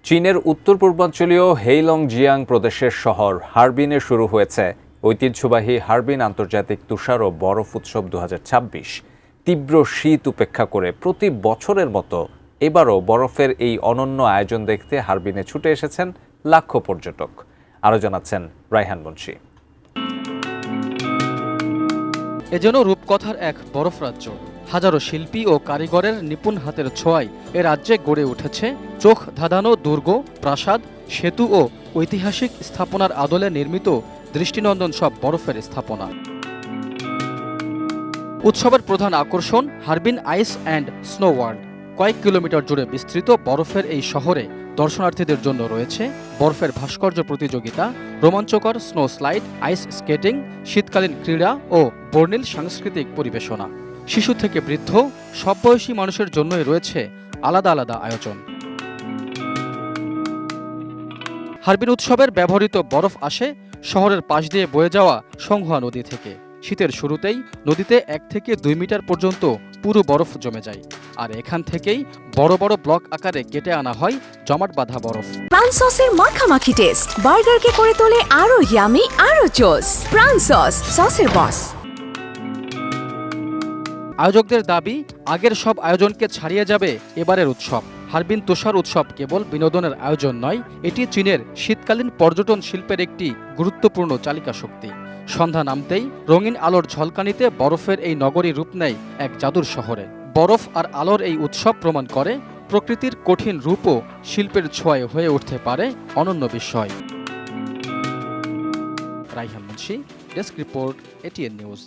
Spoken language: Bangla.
চীনের উত্তর পূর্বাঞ্চলীয় হেইলংজিয়াং প্রদেশের শহর হারবিনে শুরু হয়েছে ঐতিহ্যবাহী হারবিন আন্তর্জাতিক তুষার ও বরফ উৎসব 2026। তীব্র শীত উপেক্ষা করে প্রতি বছরের মতো এবারও বরফের এই অনন্য আয়োজন দেখতে হারবিনে ছুটে এসেছেন লাখো পর্যটক। আরও জানাচ্ছেন রায়হান মুন্সি। এ যেন রূপকথার এক বরফ রাজ্য। হাজারো শিল্পী ও কারিগরের নিপুণ হাতের ছোঁয়ায় এ রাজ্যে গড়ে উঠেছে চোখ ধাঁধানো দুর্গ, প্রাসাদ, সেতু ও ঐতিহাসিক স্থাপনার আদলে নির্মিত দৃষ্টিনন্দন সব বরফের স্থাপনা। উৎসবের প্রধান আকর্ষণ Harbin ice and snow world. কয়েক কিলোমিটার জুড়ে বিস্তৃত বরফের এই শহরে দর্শনার্থীদের জন্য রয়েছে বরফের ভাস্কর্য প্রতিযোগিতা, রোমাঞ্চকর স্নো স্লাইড, আইস স্কেটিং, শীতকালীন ক্রীড়া ও বর্ণিল সাংস্কৃতিক পরিবেশনা। শিশু থেকে বৃদ্ধ সব বয়সী মানুষের জন্যই রয়েছে আলাদা আলাদা আয়োজন। হারবিন উৎসবের ব্যবহৃত বরফ আসে শহরের পাশ দিয়ে বয়ে যাওয়া সংহুয়া নদী থেকে। শীতের শুরুতেই নদীতে 1 থেকে 2 মিটার পর্যন্ত পুরো বরফ জমে যায়, আর এখান থেকেই বড় বড় ব্লক আকারে কেটে আনা হয় জমাট বাঁধা বরফ। প্রাণ সসের মাখামাখি টেস্ট বার্গারকে করে তোলে আরো ইয়ামি, আরো জোস। প্রাণ সসের বস। আয়োজকদের দাবি, আগের সব আয়োজনকে ছাড়িয়ে যাবে এবারের উৎসব। হারবিন তুষার উৎসব কেবল বিনোদনের আয়োজন নয়, এটি চীনের শীতকালীন পর্যটন শিল্পের একটি গুরুত্বপূর্ণ চালিকা শক্তি। সন্ধ্যা নামতেই রঙিন আলোর ঝলকানিতে বরফের এই নগরী রূপ নেয় এক জাদুর শহরে। বরফ আর আলোর এই উৎসব প্রমাণ করে প্রকৃতির কঠিন রূপও শিল্পের ছোঁয়ায় হয়ে উঠতে পারে অনন্য বিস্ময়। Raihan Munshi, desk report, ATN news.